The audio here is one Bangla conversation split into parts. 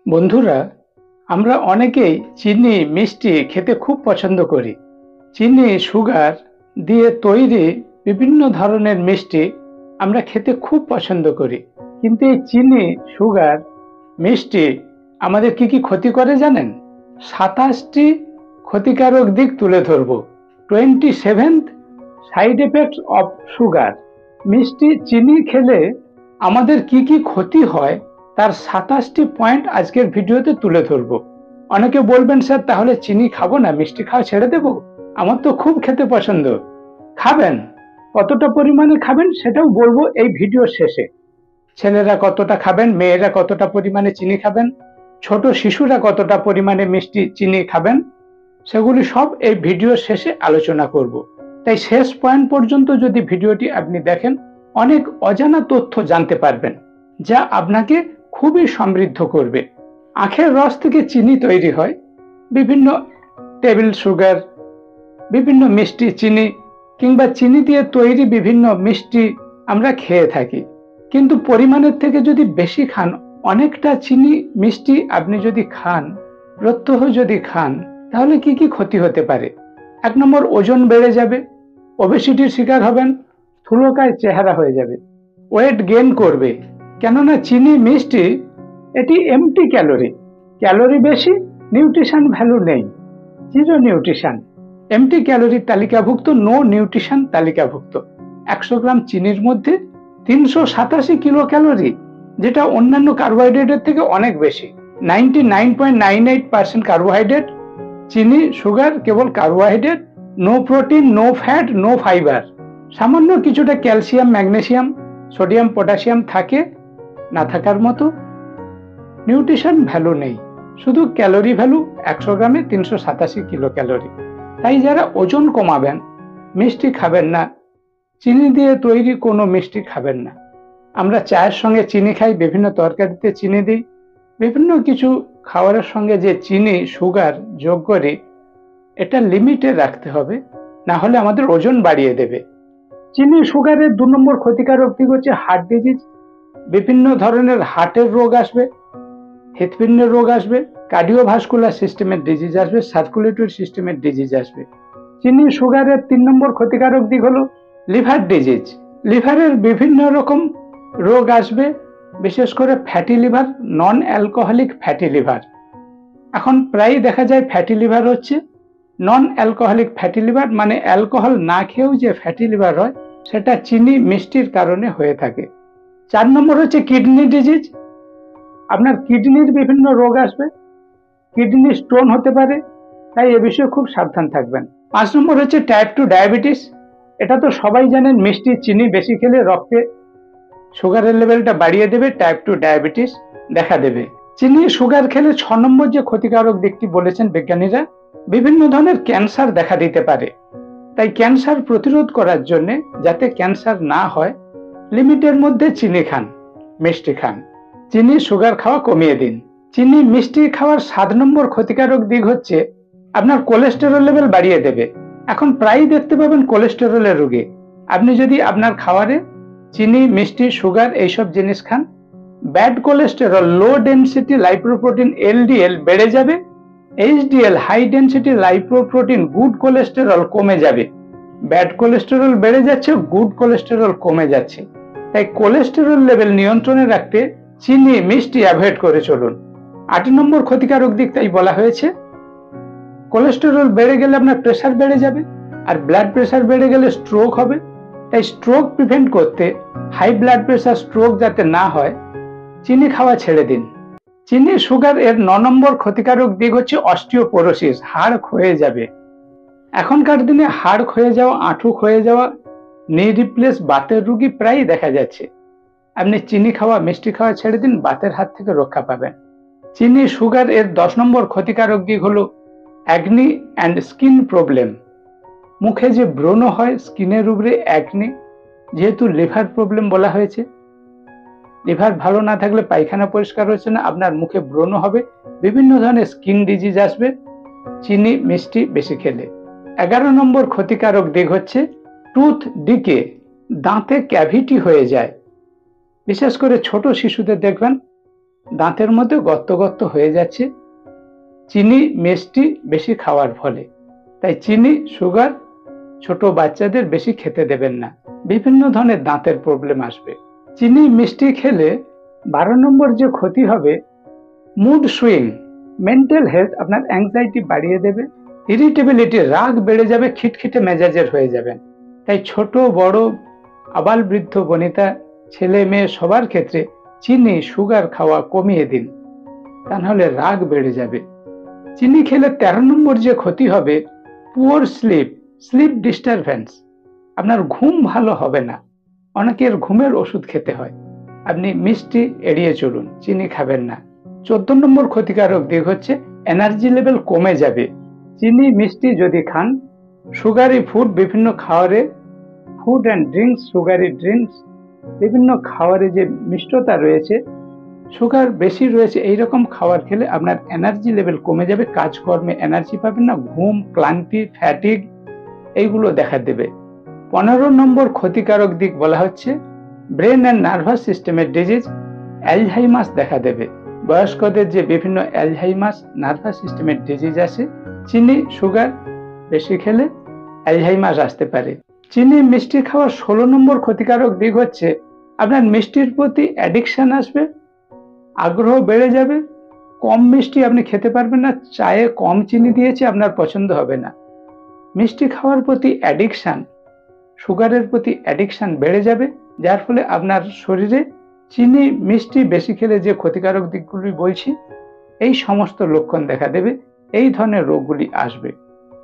বন্ধুরা, আমরা অনেকেই চিনি মিষ্টি খেতে খুব পছন্দ করি। চিনি সুগার দিয়ে তৈরি বিভিন্ন ধরনের মিষ্টি আমরা খেতে খুব পছন্দ করি। কিন্তু এই চিনি সুগার মিষ্টি আমাদের কি কি ক্ষতি করে জানেন? 27টি ক্ষতিকারক দিক তুলে ধরব। 27th side effects of sugar. মিষ্টি চিনি খেলে আমাদের কি কি ক্ষতি হয় তার 27টি পয়েন্ট আজকের ভিডিওতে তুলে ধরব। অনেকে বলবেন, স্যার তাহলে চিনি খাবো না, মিষ্টি খাওয়া ছেড়ে দেব? আমার তো খুব খেতে পছন্দ। খাবেন, কতটা পরিমাণে খাবেন সেটাও বলবো এই ভিডিওর শেষে। ছেলেরা কতটা খাবেন, মেয়েরা কতটা পরিমাণে চিনি খাবেন, ছোট শিশুরা কতটা পরিমাণে মিষ্টি চিনি খাবেন, সেগুলি সব এই ভিডিওর শেষে আলোচনা করব। তাই শেষ পয়েন্ট পর্যন্ত যদি ভিডিওটি আপনি দেখেন, অনেক অজানা তথ্য জানতে পারবেন, যা আপনাকে খুবই সমৃদ্ধ করবে। আখের রস থেকে চিনি তৈরি হয়, বিভিন্ন টেবিল সুগার, বিভিন্ন মিষ্টি চিনি কিংবা চিনি দিয়ে তৈরি বিভিন্ন মিষ্টি আমরা খেয়ে থাকি। কিন্তু পরিমাণের থেকে যদি বেশি খান, অনেকটা চিনি মিষ্টি আপনি যদি খান, প্রত্যহ যদি খান, তাহলে কি কি ক্ষতি হতে পারে? 1 নম্বর, ওজন বেড়ে যাবে, ওবেসিটির শিকার হবেন, স্থূলকায় চেহারা হয়ে যাবে, ওয়েট গেইন করবে। কেননা চিনি মিষ্টি এটি এমটি ক্যালোরি, ক্যালোরি বেশি, নিউট্রিশন ভ্যালু নেই, জিরো নিউট্রিশন। এমটি ক্যালোরির তালিকাভুক্ত, নো নিউট্রিশন তালিকাভুক্ত। 100 গ্রাম চিনির মধ্যে 387 কিলো ক্যালোরি, যেটা অন্যান্য কার্বোহাইড্রেটের থেকে অনেক বেশি। 99.98% কার্বোহাইড্রেট। চিনি সুগার কেবল carbohydrate, no protein, no fat, no fibre. সামান্য কিছুটা ক্যালসিয়াম, ম্যাগনেসিয়াম, সোডিয়াম, পটাশিয়াম থাকে, না থাকার মতো। নিউট্রিশন ভ্যালু নেই, শুধু ক্যালোরি ভ্যালু। 100 গ্রামে 387 কিলো ক্যালোরি। তাই যারা ওজন কমাবেন, মিষ্টি খাবেন না, চিনি দিয়ে তৈরি কোনো মিষ্টি খাবেন না। আমরা চায়ের সঙ্গে চিনি খাই, বিভিন্ন তরকারিতে চিনি দিই, বিভিন্ন কিছু খাবারের সঙ্গে যে চিনি সুগার যোগ করি, এটা লিমিটে রাখতে হবে, না হলে আমাদের ওজন বাড়িয়ে দেবে। চিনি সুগারের 2 নম্বর ক্ষতিকারক দিক হচ্ছে হার্ট ডিজিজ। বিভিন্ন ধরনের হার্টের রোগ আসবে, হৃৎপিণ্ডের রোগ আসবে, কার্ডিওভাস্কুলার সিস্টেমের ডিজিজ আসবে, সার্কুলেটরি সিস্টেমের ডিজিজ আসবে। চিনি সুগারের 3 নম্বর ক্ষতিকারক দিক হলো লিভার ডিজিজ। লিভারের বিভিন্ন রকম রোগ আসবে, বিশেষ করে fatty liver, non alcoholic fatty liver. এখন প্রায় দেখা যায় ফ্যাটি লিভার হচ্ছে নন অ্যালকোহলিক ফ্যাটি লিভার, মানে অ্যালকোহল না খেয়েও যে ফ্যাটি লিভার হয়, সেটা চিনি মিষ্টির কারণে হয়ে থাকে। 4 নম্বর হচ্ছে কিডনি ডিজিজ। আপনার কিডনির বিভিন্ন রোগ আসবে, কিডনি স্টোন হতে পারে, তাই এ বিষয়ে খুব সাবধান থাকবেন। 5 নম্বর হচ্ছে টাইপ 2 ডায়াবেটিস। এটা তো সবাই জানেন, মিষ্টি চিনি বেশি খেলে রক্তে সুগারের লেভেলটা বাড়িয়ে দেবে, টাইপ 2 ডায়াবেটিস দেখা দেবে। চিনি সুগার খেলে 6 নম্বর যে ক্ষতিকারক দিকটি বলেছেন বিজ্ঞানীরা, বিভিন্ন ধরনের ক্যান্সার দেখা দিতে পারে। তাই ক্যান্সার প্রতিরোধ করার জন্য, যাতে ক্যান্সার না হয়, লিমিটের মধ্যে চিনি খান, মিষ্টি খান। চিনি সুগার খাওয়া কমিয়ে দিন। চিনি মিষ্টি খাওয়ার 7 নম্বর ক্ষতিকারক দিক হচ্ছে আপনার কোলেস্টেরল লেভেল বাড়িয়ে দেবে। এখন প্রায়ই দেখতে পাবেন কোলেস্টেরলের রোগী। আপনি যদি আপনার খাবারে চিনি মিষ্টি সুগার এইসব জিনিস খান, bad cholesterol, low density lipoprotein LDL বেড়ে যাবে, HDL high density lipoprotein good cholesterol কমে যাবে। ব্যাড কোলেস্টেরল বেড়ে যাচ্ছে, গুড কোলেস্টেরল কমে যাচ্ছে। তাই কোলেস্টেরল লেভেল নিয়ন্ত্রণে রাখতে চিনি মিষ্টি অ্যাভয়েড করে চলুন। 8 নম্বর ক্ষতিকারক দিক তাই বলা হয়েছে, কোলেস্টেরল বেড়ে গেলে আপনার প্রেসার বেড়ে যাবে, আর ব্লাড প্রেসার বেড়ে গেলে স্ট্রোক হবে। তাই স্ট্রোক প্রিভেন্ট করতে, হাই ব্লাড প্রেসার স্ট্রোক যাতে না হয়, চিনি খাওয়া ছেড়ে দিন। চিনি সুগার এর 9 নম্বর ক্ষতিকারক দিক হচ্ছে অস্টিওপোরোসিস, হাড় ক্ষয়ে যাবে। এখনকার দিনে হাড় ক্ষয়ে যাওয়া, আঁঠু ক্ষয়ে যাওয়া, নি রিপ্লেস বাতের রোগী প্রায়ই দেখা যাচ্ছে। আপনি চিনি খাওয়া মিষ্টি খাওয়া ছেড়ে দিন, বাতের হাত থেকে রক্ষা পাবেন। চিনি সুগার এর 10 নম্বর ক্ষতিকারক দিক হলো অ্যাকনি অ্যান্ড স্কিন প্রবলেম। মুখে যে ব্রণ হয়, স্কিনের উপরে অ্যাকনি, যেহেতু লিভার প্রবলেম বলা হয়েছে, লিভার ভালো না থাকলে পায়খানা পরিষ্কার হচ্ছে না, আপনার মুখে ব্রণ হবে, বিভিন্ন ধরনের স্কিন ডিজিজ আসবে চিনি মিষ্টি বেশি খেলে। 11 নম্বর ক্ষতিকারক দিক হচ্ছে টুথ ডিকে, দাঁতে ক্যাভিটি হয়ে যায়। বিশেষ করে ছোট শিশুদের দেখবেন দাঁতের মধ্যে গর্ত গর্ত হয়ে যাচ্ছে চিনি মিষ্টি বেশি খাওয়ার ফলে। তাই চিনি সুগার ছোট বাচ্চাদের বেশি খেতে দেবেন না, বিভিন্ন ধরনের দাঁতের প্রবলেম আসবে। চিনি মিষ্টি খেলে 12 নম্বর যে ক্ষতি হবে, মুড সুইং, মেন্টাল হেলথ, আপনার অ্যাংজাইটি বাড়িয়ে দেবে, ইরিটেবিলিটি, রাগ বেড়ে যাবে, খিটখিটে মেজাজের হয়ে যাবেন। তাই ছোট বড় আবাল বৃদ্ধ বনিতা ছেলে মেয়ে সবার ক্ষেত্রে চিনি সুগার খাওয়া কমিয়ে দিন, তা নাহলে রাগ বেড়ে যাবে। চিনি খেলে 13 নম্বর যে ক্ষতি হবে, পুয়ার স্লিপ, স্লিপ ডিস্টারবেন্স, আপনার ঘুম ভালো হবে না, অনেকের ঘুমের ওষুধ খেতে হয়। আপনি মিষ্টি এড়িয়ে চলুন, চিনি খাবেন না। 14 নম্বর ক্ষতিকারক দিক হচ্ছে এনার্জি লেভেল কমে যাবে। চিনি মিষ্টি যদি খান, সুগারি ফুড, বিভিন্ন খাবারে, food and drinks, sugary drinks, বিভিন্ন খাবারে যে মিষ্টতা রয়েছে, সুগার বেশি রয়েছে, এইরকম খাবার খেলে আপনার এনার্জি লেভেল কমে যাবে, কাজকর্মে এনার্জি পাবেন না, ঘুম, ক্লান্তি, ফ্যাটিগ এইগুলো দেখা দেবে। 15 নম্বর ক্ষতিকারক দিক বলা হচ্ছে ব্রেন অ্যান্ড নার্ভাস সিস্টেমের ডিজিজ, অ্যালঝাইমাস দেখা দেবে। বয়স্কদের যে বিভিন্ন অ্যালঝাইমাস, নার্ভাস সিস্টেমের ডিজিজ আছে, চিনি সুগার বেশি খেলে অ্যালঝাইমাস আসতে পারে। চিনি মিষ্টি খাওয়ার 16 নম্বর ক্ষতিকারক দিক হচ্ছে আপনার মিষ্টির প্রতি অ্যাডিকশন আসবে, আগ্রহ বেড়ে যাবে, কম মিষ্টি আপনি খেতে পারবেন না, চায়ে কম চিনি দিয়েছে আপনার পছন্দ হবে না। মিষ্টি খাওয়ার প্রতি অ্যাডিকশন, সুগারের প্রতি অ্যাডিকশন বেড়ে যাবে, যার ফলে আপনার শরীরে চিনি মিষ্টি বেশি খেলে যে ক্ষতিকারক দিকগুলি বলছি, এই সমস্ত লক্ষণ দেখা দেবে, এই ধরনের রোগগুলি আসবে।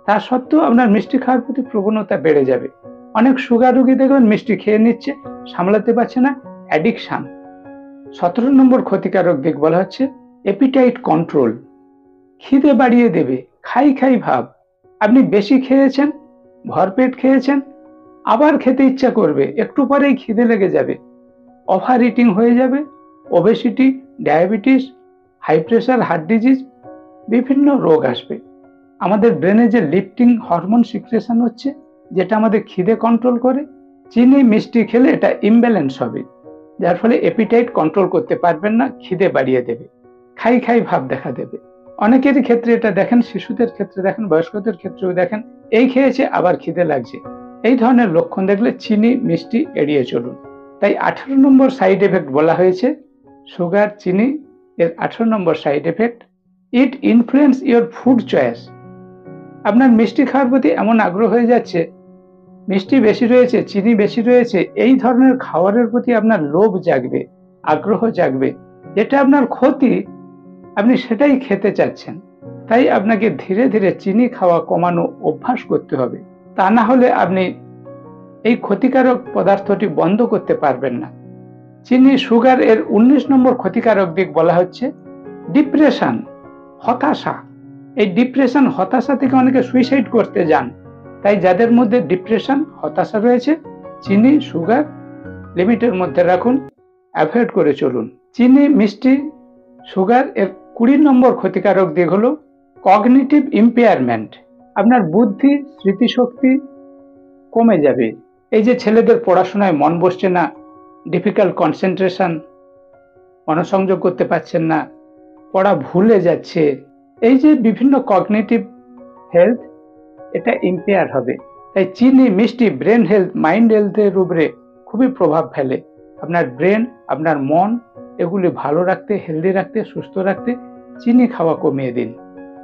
তা সত্ত্বেও আপনার মিষ্টি খাওয়ার প্রতি প্রবণতা বেড়ে যাবে। অনেক সুগার রোগী দেখবেন মিষ্টি খেয়ে নিচ্ছে, সামলাতে পারছে না, অ্যাডিকশন। 17 নম্বর ক্ষতিকারক দিক বলা হচ্ছে অ্যাপিটাইট কন্ট্রোল, খিদে বাড়িয়ে দেবে, খাই খাই ভাব। আপনি বেশি খেয়েছেন, ভরপেট খেয়েছেন, আবার খেতে ইচ্ছা করবে, একটু পরেই খিদে লেগে যাবে, ওভার ইটিং হয়ে যাবে, obesity, diabetes, high pressure, heart disease, বিভিন্ন রোগ আসবে। আমাদের ব্রেনে যে লিফটিং হরমোন সিক্রেশন হচ্ছে, যেটা আমাদের খিদে কন্ট্রোল করে, চিনি মিষ্টি খেলে এটা ইমব্যালেন্স হবে, যার ফলে অ্যাপিটাইট কন্ট্রোল করতে পারবেন না, খিদে বাড়িয়ে দেবে, খাই খাই ভাব দেখা দেবে। অনেকেরই ক্ষেত্রে এটা দেখেন, শিশুদের ক্ষেত্রে দেখেন, বয়স্কদের ক্ষেত্রেও দেখেন, এই খেয়েছে আবার খিদে লাগছে। এই ধরনের লক্ষণ দেখলে চিনি মিষ্টি এড়িয়ে চলুন। তাই 18 নম্বর সাইড এফেক্ট বলা হয়েছে, সুগার চিনি এর 18 নম্বর side effect, it influence your food choice. আপনার মিষ্টি খাওয়ার প্রতি এমন আগ্রহ হয়ে যাচ্ছে, মিষ্টি বেশি রয়েছে, চিনি বেশি রয়েছে, এই ধরনের খাবারের প্রতি আপনার লোভ জাগবে, আগ্রহ জাগবে, যেটা আপনার ক্ষতি, আপনি সেটাই খেতে চাচ্ছেন। তাই আপনাকে ধীরে ধীরে চিনি খাওয়া কমানো অভ্যাস করতে হবে, তা না হলে আপনি এই ক্ষতিকারক পদার্থটি বন্ধ করতে পারবেন না। চিনি সুগার এর 19 নম্বর ক্ষতিকারক দিক বলা হচ্ছে ডিপ্রেশন, হতাশা। এই ডিপ্রেশন, হতাশা থেকে অনেকে সুইসাইড করতে যান। তাই যাদের মধ্যে ডিপ্রেশন, হতাশা রয়েছে, চিনি সুগার লিমিটের মধ্যে রাখুন, অ্যাভয়েড করে চলুন। চিনি মিষ্টি সুগার এর 20 নম্বর ক্ষতিকারক দিক হলো কগনিটিভ ইম্পেয়ারমেন্ট, আপনার বুদ্ধি, স্মৃতিশক্তি কমে যাবে। এই যে ছেলেদের পড়াশোনায় মন বসছে না, ডিফিকাল্ট কনসেন্ট্রেশন, মনোসংযোগ করতে পারছেন না, পড়া ভুলে যাচ্ছে, এই যে বিভিন্ন কগনিটিভ হেলথ, এটা ইম্পেয়ার হবে। তাই চিনি মিষ্টি ব্রেন হেলথ, মাইন্ড হেলথের উপরে খুবই প্রভাব ফেলে। আপনার ব্রেন, আপনার মন, এগুলি ভালো রাখতে, হেলদি রাখতে, সুস্থ রাখতে চিনি খাওয়া কমিয়ে দিন।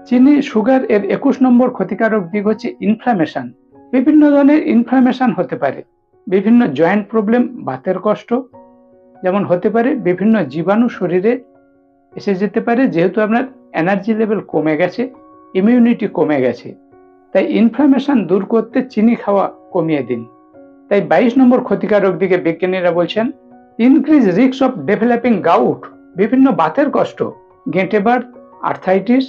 চিনি সুগার এর 21 নম্বর ক্ষতিকারক দিক হচ্ছে ইনফ্লামেশন। বিভিন্ন ধরনের ইনফ্লামেশন হতে পারে, বিভিন্ন জয়েন্ট প্রবলেম, বাতের কষ্ট যেমন হতে পারে, বিভিন্ন জীবাণু শরীরে এসে যেতে পারে, যেহেতু আপনার এনার্জি লেভেল কমে গেছে, ইমিউনিটি কমে গেছে। তাই ইনফ্লামেশন দূর করতে চিনি খাওয়া কমিয়ে দিন। তাই 22 নম্বর ক্ষতিকারক দিকে বিজ্ঞানীরা বলছেন increase risk of developing gout, বিভিন্ন বাতের কষ্ট, গেঁটে বাত, আর্থাইটিস,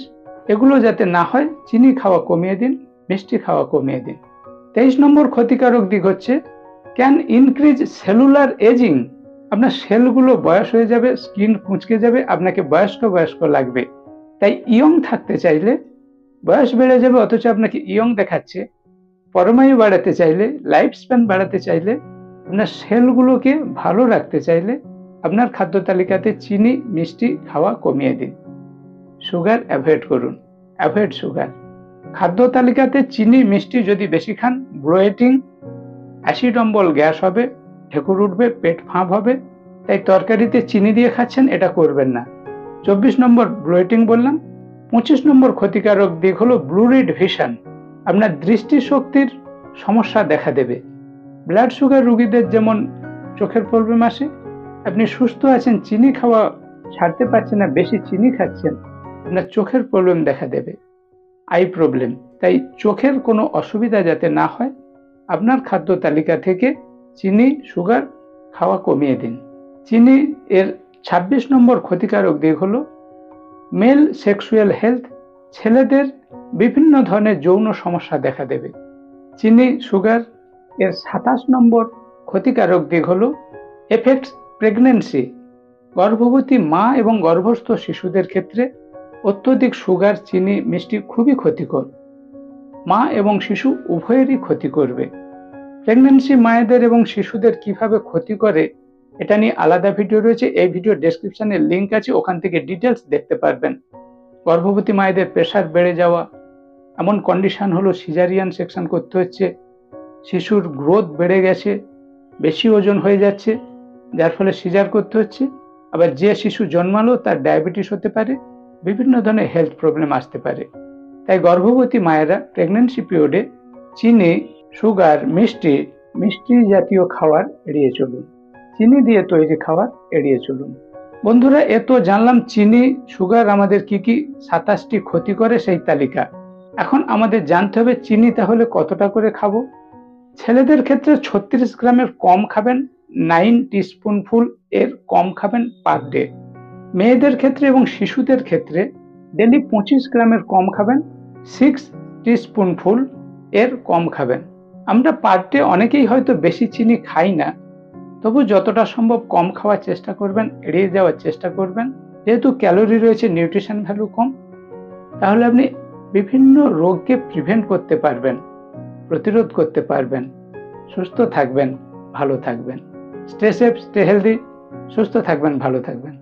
এগুলো যাতে না হয় চিনি খাওয়া কমিয়ে দিন, মিষ্টি খাওয়া কমিয়ে দিন। 23 নম্বর ক্ষতিকারক দিক হচ্ছে ক্যান ইনক্রিজ সেলুলার এজিং, আপনার সেলগুলো বয়স হয়ে যাবে, স্কিন কুঁচকে যাবে, আপনাকে বয়স্ক বয়স্ক লাগবে। তাই ইয়ং থাকতে চাইলে, বয়স বেড়ে যাবে অথচ আপনাকে ইয়ং দেখাচ্ছে, পরমায়ু বাড়াতে চাইলে, লাইফ স্প্যান বাড়াতে চাইলে, আপনার সেলগুলোকে ভালো রাখতে চাইলে আপনার খাদ্য তালিকাতে চিনি মিষ্টি খাওয়া কমিয়ে দিন। সুগার অ্যাভয়েড করুন, অ্যাভয়েড সুগার। খাদ্য তালিকাতে চিনি মিষ্টি যদি বেশি খান, ব্লোটিং, অ্যাসিড অম্বল গ্যাস হবে, ঢেকুর উঠবে, পেট ফাঁপ হবে। তাই তরকারিতে চিনি দিয়ে খাচ্ছেন, এটা করবেন না। 24 নম্বর ব্লোটিং বললাম। 25 নম্বর ক্ষতিকারক দিক হলো ব্লুরিড ভিশন। আপনার দৃষ্টিশক্তির সমস্যা দেখা দেবে। ব্লাড সুগার রোগীদের যেমন চোখের প্রবলেম আসে, আপনি সুস্থ আছেন, চিনি খাওয়া ছাড়তে পারছেন না, বেশি চিনি খাচ্ছেন, আপনার চোখের প্রবলেম দেখা দেবে, আই প্রবলেম। তাই চোখের কোনো অসুবিধা যাতে না হয়, আপনার খাদ্য তালিকা থেকে চিনি সুগার খাওয়া কমিয়ে দিন। চিনি এর 26 নম্বর ক্ষতিকারক দিক হলো মেল সেক্সুয়াল হেলথ। ছেলেদের বিভিন্ন ধরনের যৌন সমস্যা দেখা দেবে। চিনি সুগার এর 27 নম্বর ক্ষতিকারক দিক হলো এফেক্টস প্রেগন্যান্সি। গর্ভবতী মা এবং গর্ভস্থ শিশুদের ক্ষেত্রে অত্যধিক সুগার, চিনি, মিষ্টি খুবই ক্ষতিকর। মা এবং শিশু উভয়েরই ক্ষতি করবে। প্রেগন্যান্সি মায়েদের এবং শিশুদের কিভাবে ক্ষতি করে এটা নিয়ে আলাদা ভিডিও রয়েছে, এই ভিডিও ডেসক্রিপশনে লিংক আছে, ওখান থেকে ডিটেলস দেখতে পারবেন। গর্ভবতী মায়েদের প্রেশার বেড়ে যাওয়া, এমন কন্ডিশন হলো সিজারিয়ান সেকশন করতে হচ্ছে, শিশুর গ্রোথ বেড়ে গেছে, বেশি ওজন হয়ে যাচ্ছে, যার ফলে সিজার করতে হচ্ছে। আবার যে শিশু জন্মালো তার ডায়াবেটিস হতে পারে, বিভিন্ন ধরনের হেলথ প্রবলেম আসতে পারে। তাই গর্ভবতী মায়েরা প্রেগন্যান্সি পিরিয়ডে চিনি, সুগার, মিষ্টি জাতীয় খাবার এড়িয়ে চলুন। চিনি দিয়ে তৈরি খাবার এড়িয়ে চলুন। বন্ধুরা, এত জানলাম চিনি সুগার আমাদের কি কি 27টি ক্ষতি করে সেই তালিকা। এখন আমাদের জানতে হবে চিনি তাহলে কতটা করে খাবো। ছেলেদের ক্ষেত্রে 36 গ্রামের কম খাবেন, 9 টিস্পুনফুল এর কম খাবেন পার ডে। মেয়েদের ক্ষেত্রে এবং শিশুদের ক্ষেত্রে ডেলি 25 গ্রামের কম খাবেন, 6 টিস্পুনফুল এর কম খাবেন। আমরা পার ডে অনেকেই হয়তো বেশি চিনি খাই না, তবু যতটা সম্ভব কম খাওয়ার চেষ্টা করবেন, এড়িয়ে যাওয়ার চেষ্টা করবেন। যেহেতু ক্যালোরি রয়েছে, নিউট্রিশন ভ্যালু কম, তাহলে আপনি বিভিন্ন রোগকে প্রিভেন্ট করতে পারবেন, প্রতিরোধ করতে পারবেন, সুস্থ থাকবেন, ভালো থাকবেন। স্টে সেফ, স্টে হেলদি, সুস্থ থাকবেন, ভালো থাকবেন।